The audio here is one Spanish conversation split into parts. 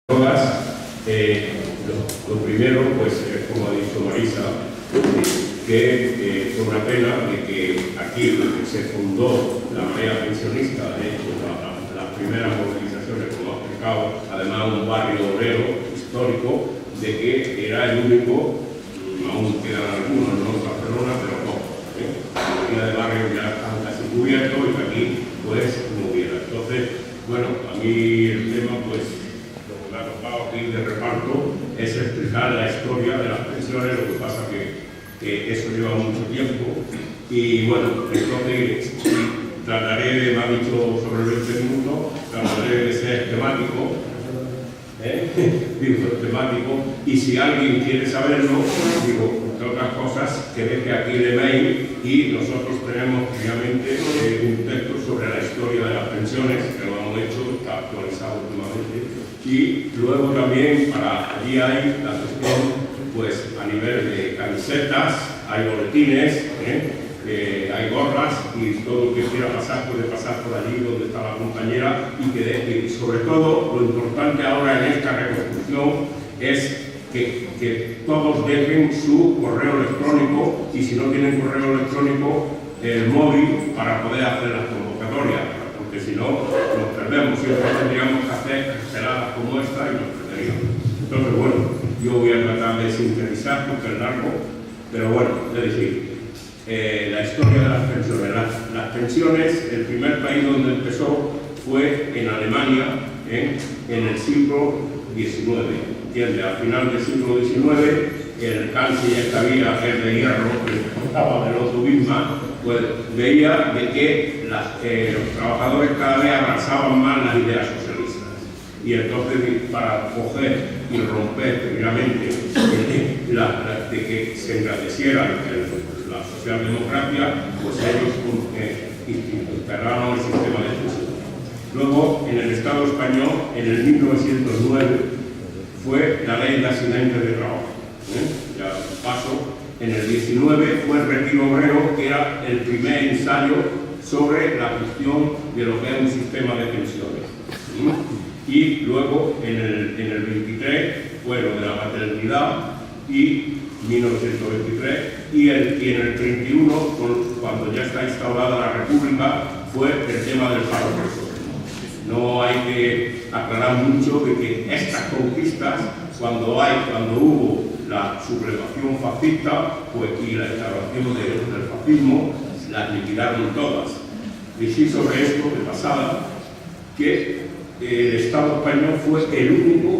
Lo primero, pues, como ha dicho Marisa, que fue una pena de que aquí se fundó la marea pensionista, de hecho, las primeras movilizaciones, como ha explicado, además un barrio obrero histórico, de que era el único, aún quedan algunos, no en Barcelona, pero no. La mayoría de barrios ya están casi cubiertos y aquí, pues, no hubiera. Entonces, bueno, a mí el tema, pues, me ha tocado aquí de reparto es explicar la historia de las pensiones, lo que pasa que eso lleva mucho tiempo y bueno, entonces trataré, me ha dicho sobre 20 minutos, trataré de ser temático, digo, temático, y si alguien quiere saberlo, digo, entre otras cosas, que deje aquí el email y nosotros tenemos obviamente un texto sobre la historia de las pensiones, que lo hemos hecho, está actualizado últimamente. Y luego también allí hay la cuestión, pues a nivel de camisetas, hay boletines, hay gorras y todo lo que quiera pasar puede pasar por allí donde está la compañera y sobre todo lo importante ahora en esta reconstrucción es que todos dejen su correo electrónico y si no tienen correo electrónico el móvil para poder hacer las convocatorias. Porque si no, nos perdemos, siempre tendríamos que hacer canceladas como esta y nos perderíamos. Entonces, bueno, yo voy a tratar de sintetizar porque es largo, pero bueno, es decir, la historia de las pensiones. Las pensiones, el primer país donde empezó fue en Alemania, en el siglo XIX, ¿entiendes? Al final del siglo XIX, el canciller que había, que es de hierro, que estaba del Otto Bismarck, pues veía de que los trabajadores cada vez abrazaban más las ideas socialistas. Y entonces, para coger y romper primeramente de que se engrandeciera la socialdemocracia, pues ellos integraron el sistema de pensiones. Luego, en el Estado español, en el 1909, fue la ley de accidentes de trabajo. Ya paso. En el 19 fue el retiro obrero, que era el primer ensayo sobre la cuestión de lo que es un sistema de pensiones. Y luego, en el 23, fue lo de la paternidad, y 1923, y en el 31, cuando ya está instaurada la República, fue el tema del paro forzoso. No hay que aclarar mucho de que estas conquistas, cuando hubo la sublevación fascista y la instauración del fascismo, las liquidaron todas. Decí sobre esto de pasada que el Estado español fue el único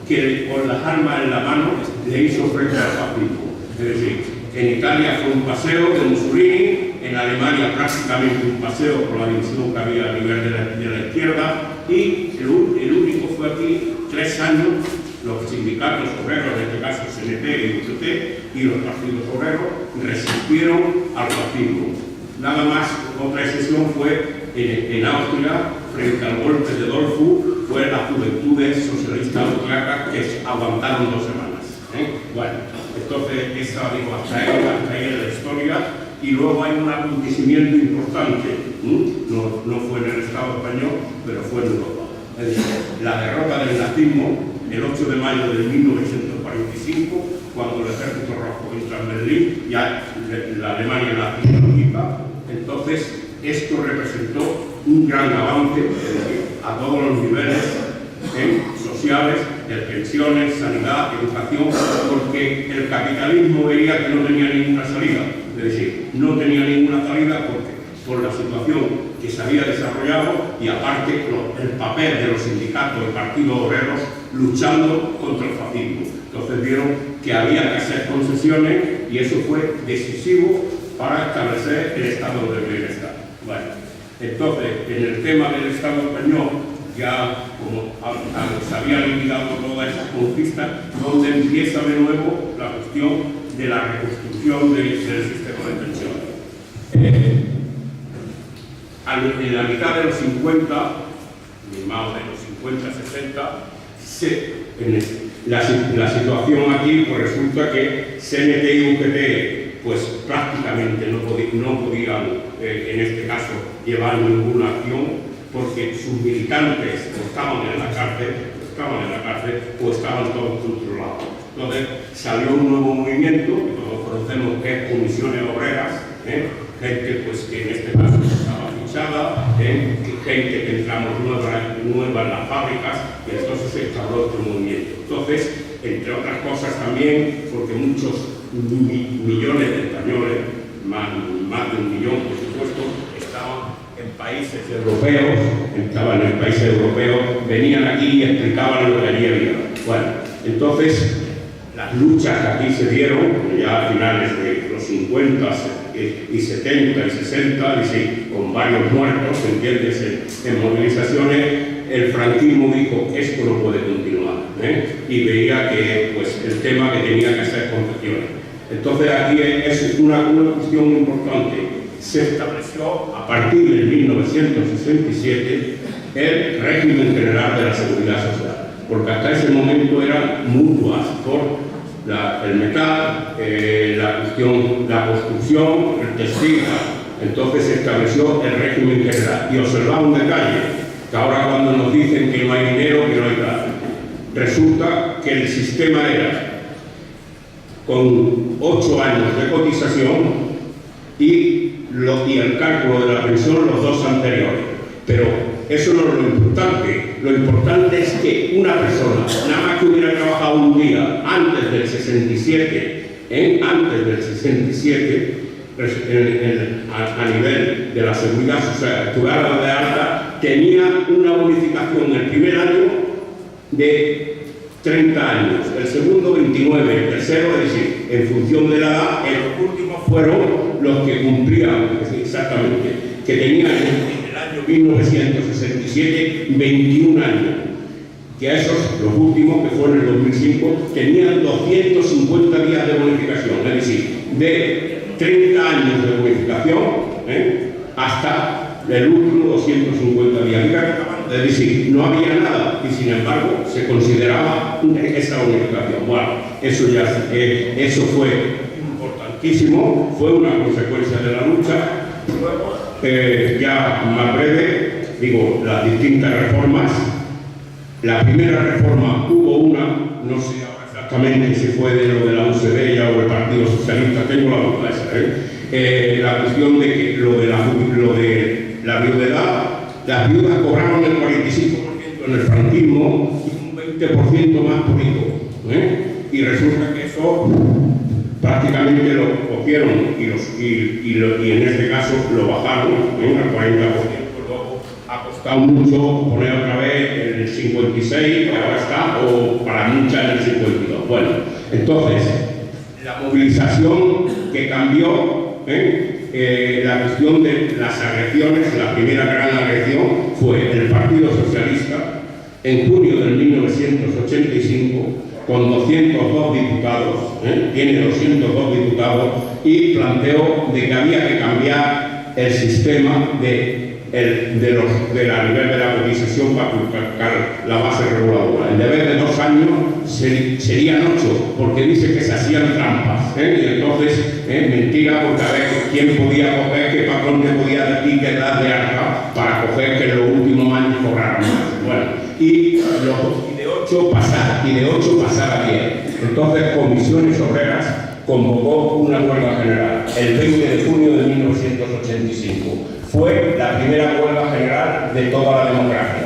que con las armas en la mano le hizo frente al fascismo. Es decir, en Italia fue un paseo de Mussolini, en Alemania prácticamente un paseo por la división que había a nivel de la izquierda, y el único fue aquí 3 años. Los sindicatos obreros, en este caso CNT y UGT, y los partidos obreros resistieron al fascismo. Nada más, otra excepción fue en Austria, frente al golpe de Dollfuss, fue las juventudes socialistas austriacas que aguantaron 2 semanas. Bueno, entonces hasta ahí es la historia, y luego hay un acontecimiento importante, no fue en el Estado español, pero fue en Europa. Es decir, la derrota del nazismo, el 8 de mayo de 1945, cuando el Ejército Rojo entra en Berlín, ya la Alemania nazi quita. Entonces, esto representó un gran avance a todos los niveles sociales, de pensiones, sanidad, educación, porque el capitalismo veía que no tenía ninguna salida. Es decir, no tenía ninguna salida por la situación que se había desarrollado y aparte el papel de los sindicatos y partidos obreros luchando contra el fascismo. Entonces vieron que había que hacer concesiones y eso fue decisivo para establecer el estado del bienestar. Bueno, entonces, en el tema del Estado español, ya como se había liquidado todas esas conquistas, donde empieza de nuevo la cuestión de la reconstrucción del sistema de pensiones. En la mitad de los 50, más o menos 50, 60, la situación aquí, pues resulta que CNT y UGT pues prácticamente no podían, en este caso, llevar ninguna acción porque sus militantes estaban en la cárcel, estaban en la cárcel o estaban todos controlados. Entonces salió un nuevo movimiento, que todos conocemos, que es Comisiones Obreras, gente pues, que en este caso estaba fichada, gente que entramos nueva en las fábricas, y entonces se instauró otro movimiento. Entonces, entre otras cosas también, porque muchos millones de españoles, más de 1 millón por supuesto, estaban en países europeos, venían aquí y explicaban lo que allí había. Bueno, entonces, las luchas que aquí se dieron, ya a finales de los 50 y 70 y 60, y sí, con varios muertos, ¿entiendes?, en movilizaciones, el franquismo dijo, esto no puede continuar, y veía que pues, el tema que tenía que hacer confesiones. Entonces aquí es una cuestión muy importante. Se estableció a partir de 1967 el régimen general de la seguridad social, porque hasta ese momento eran mutuas por el metal, la construcción, el textil. Entonces se estableció el régimen general. Y observaba un detalle, que ahora cuando nos dicen que no hay dinero, que no hay plata, resulta que el sistema era con 8 años de cotización y el cálculo de la pensión los 2 anteriores. Pero eso no es lo importante. Lo importante es que una persona, nada más que hubiera trabajado un día antes del 67, a nivel de la seguridad social, estuviera de alta, tenía una bonificación el primer año de 30 años, el segundo 29, el tercero, es decir, en función de la edad, los últimos fueron los que cumplían exactamente, que tenían en el año 1967 21 años, que a esos, los últimos, que fueron en el 2005, tenían 250 días de bonificación, es decir, de 30 años de bonificación hasta el último 250 días. Es decir, no había nada y sin embargo se consideraba esa bonificación. Bueno, eso fue importantísimo, fue una consecuencia de la lucha. Luego, ya más breve, digo, las distintas reformas. La primera reforma hubo una, no sé exactamente si fue de lo de la UCD o del Partido Socialista, tengo la duda esa, la cuestión de que lo de la viudedad, las viudas cobraron el 45% en el franquismo y un 20% más por hijo, y resulta que eso prácticamente lo cogieron y en este caso lo bajaron al 40%. Luego ha costado mucho poner otra vez en el 56, que ahora está, o para muchas en el 52. Bueno, entonces, la movilización que cambió, la cuestión de las agresiones, la primera gran agresión fue el Partido Socialista en junio de 1985 con 202 diputados, tiene 202 diputados, y planteó de que había que cambiar el sistema a nivel de la cotización para colocar la base reguladora. En vez de 2 años serían 8, porque dice que se hacían trampas, y entonces mentira, porque a ver quién podía coger, qué patrón te podía decir que dar de alta para coger que en los últimos años cobraran más. Bueno, y de 8 pasar a 10. Entonces Comisiones Obreras convocó una huelga general el 20 de junio de 1985. Fue la primera huelga general de toda la democracia.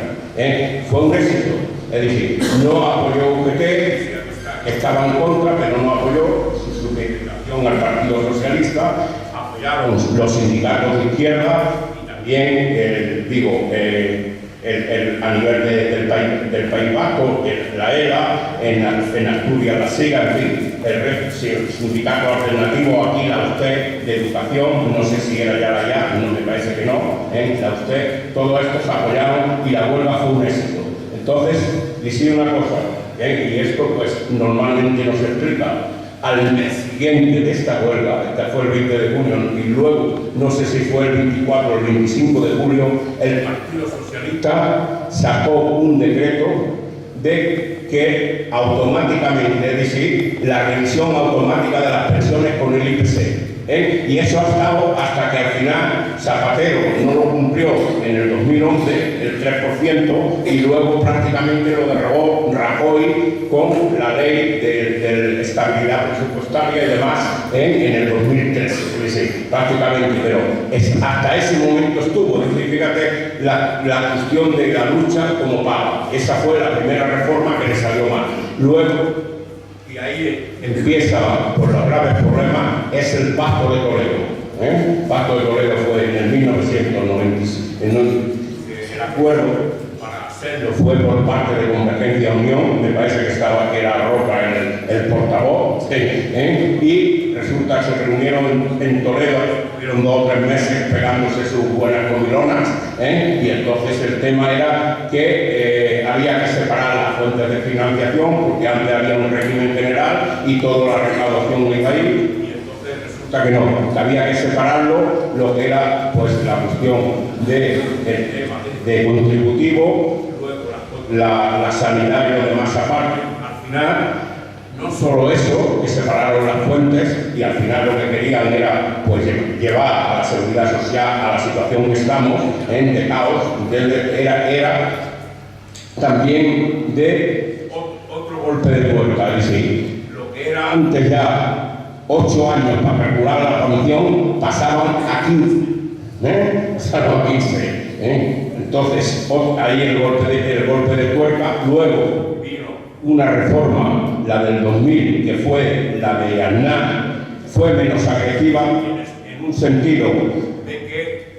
Fue un éxito. Es decir, no apoyó UGT, estaba en contra, pero no apoyó su supeditación al Partido Socialista, apoyaron los sindicatos de izquierda y también, a nivel del País Vasco, la ELA, en Asturias, la SIGA, en fin, el sindicato alternativo aquí, la USTED de Educación, no sé si era ya la YA, no me parece que no, la USTED, todo esto se apoyaron y la huelga fue un éxito. Entonces, decir una cosa, y esto pues normalmente no se explica, al mes siguiente de esta huelga, esta fue el 20 de junio, y luego, no sé si fue el 24 o el 25 de julio, el Partido Socialista sacó un decreto de que automáticamente, es decir, la revisión automática de las pensiones con el IPC. Y eso ha estado hasta que al final Zapatero no lo cumplió en el 2011 el 3% y luego prácticamente lo derogó Rajoy con la ley de estabilidad presupuestaria y demás en el 2013, sí, prácticamente, pero hasta ese momento estuvo. Es decir, fíjate la cuestión de la lucha como paga. Esa fue la primera reforma que le salió mal. Luego, y ahí empieza por los graves problemas, es el Pacto de Toledo. El Pacto de Toledo fue en el 1996. El acuerdo para hacerlo fue por parte de Convergencia Unión, me parece que era Roca el portavoz, y resulta que se reunieron en Toledo, estuvieron 2 o 3 meses pegándose sus buenas comilonas, y entonces el tema era que había que separar las fuentes de financiación, porque antes había un régimen general y toda la recaudación iba ahí. Que no, que había que separarlo, lo que era pues la cuestión de contributivo, luego la sanidad y lo demás aparte. Al final, no solo eso, que separaron las fuentes y al final lo que querían era pues llevar a la seguridad social a la situación que estamos, de caos. Era también de otro golpe de tuerca, es decir, lo que era antes ya 8 años para calcular la comisión pasaban a 15, pasaron a 15. Entonces, ahí el golpe de tuerca. Luego vino una reforma, la del 2000, que fue la de Aznar, fue menos agresiva en un sentido de que,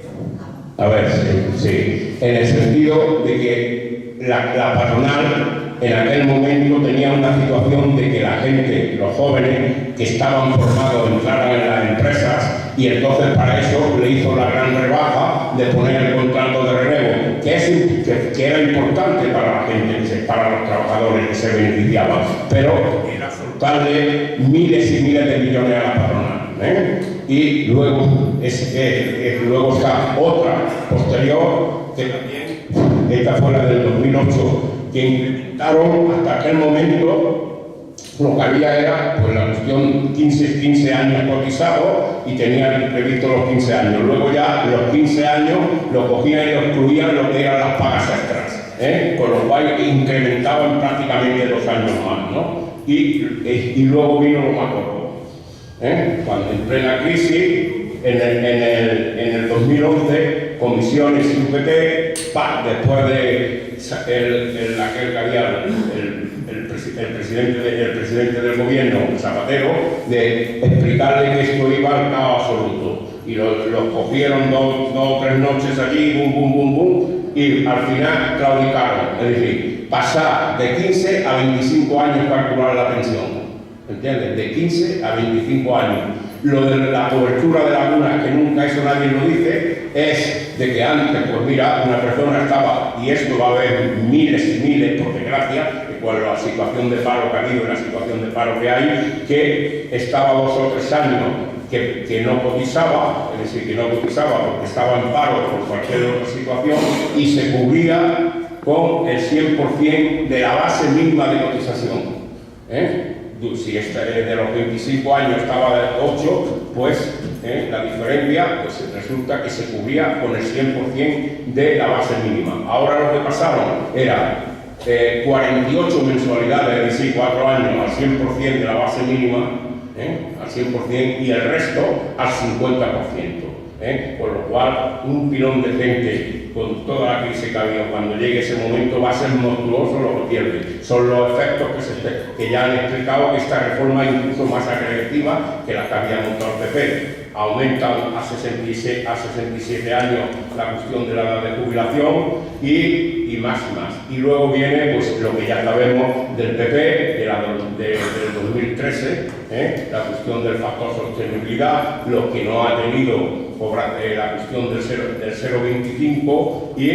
en el sentido de que la patronal en aquel momento tenía una situación de que la gente, los jóvenes que estaban formados, entraran en las empresas y entonces para eso le hizo la gran rebaja de poner el contrato de relevo, que era importante para la gente, para los trabajadores que se beneficiaban, pero era soltarle miles y miles de millones a la patronal. Y luego, luego está otra posterior, que también, esta fue la del 2008, que implementaron hasta aquel momento. Lo que había era pues, la cuestión 15 años cotizados y tenían previsto los 15 años. Luego ya los 15 años lo cogían y lo excluían lo que eran las pagas extras, con lo cual incrementaban prácticamente 2 años más, ¿no? Y luego vino lo más gordo, cuando en plena crisis, en el 2011, comisiones y UGT, después de aquel que había el presidente del gobierno, Zapatero, de explicarle que esto iba al caos absoluto. Y los cogieron 2 o 3 noches allí, bum, bum, bum, bum, y al final claudicaron. Es decir, pasar de 15 a 25 años para calcular la pensión. ¿Entiendes? De 15 a 25 años. Lo de la cobertura de lagunas, que nunca eso nadie lo dice, es de que antes, pues mira, una persona estaba, y esto va a haber miles y miles, por desgracia, con la situación de paro que ha habido y la situación de paro que hay, que estaba 2 o 3 años que no cotizaba, es decir, que no cotizaba porque estaba en paro por cualquier otra situación, y se cubría con el 100% de la base mínima de cotización. Si de los 25 años estaba de 8, pues la diferencia pues, resulta que se cubría con el 100% de la base mínima. Ahora lo que pasaron era 48 mensualidades, es decir, 4 años al 100% de la base mínima, al 100%, y el resto al 50%. Con lo cual, un pilón de gente con toda la crisis que ha habido, cuando llegue ese momento va a ser monstruoso lo que pierde. Son los efectos que ya han explicado que esta reforma es incluso más agresiva que la que había montado el PP. Aumentan a 67 años la cuestión de la edad de jubilación y más y más. Y luego viene pues, lo que ya sabemos del PP, del 2013, la cuestión del factor sostenibilidad, lo que no ha tenido la cuestión del 0,25 y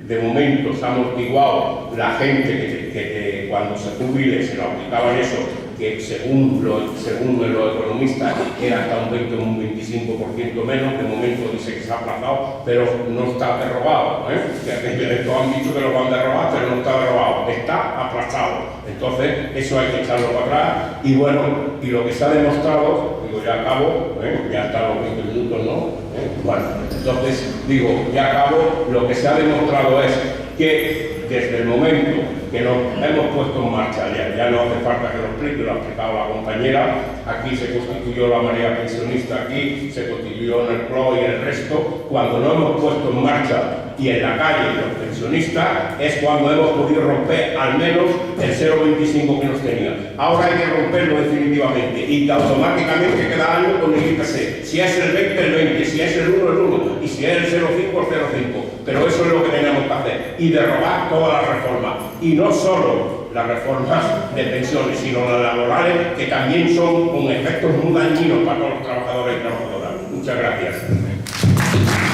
de momento se ha amortiguado la gente que cuando se jubile se le aplicaban eso que según los economistas era hasta un 20 o un 25% menos, de momento dice que se ha aplazado, pero no está derogado, que estos han dicho que lo van a derrogar, pero no está derogado, está aplazado. Entonces, eso hay que echarlo para atrás, y bueno, y lo que se ha demostrado, digo, ya acabo, ya están los 20 minutos, ¿no? Bueno, entonces, digo, ya acabo, lo que se ha demostrado es que desde el momento que nos hemos puesto en marcha, ya no hace falta que lo explique, lo ha explicado la compañera, aquí se constituyó la marea pensionista, aquí se constituyó en el PRO y el resto, cuando nos hemos puesto en marcha y en la calle los pensionistas, es cuando hemos podido romper al menos el 0,25 que nos tenía. Ahora hay que romperlo definitivamente y que automáticamente cada año con el IPC. Si es el 20, el 20, si es el 1, el 1, y si es el 0,5, el 0,5. Pero eso es lo que tenemos que hacer, y derogar todas las reformas. Y no solo las reformas de pensiones, sino las laborales, que también son con efectos muy dañinos para todos los trabajadores y trabajadoras. Muchas gracias.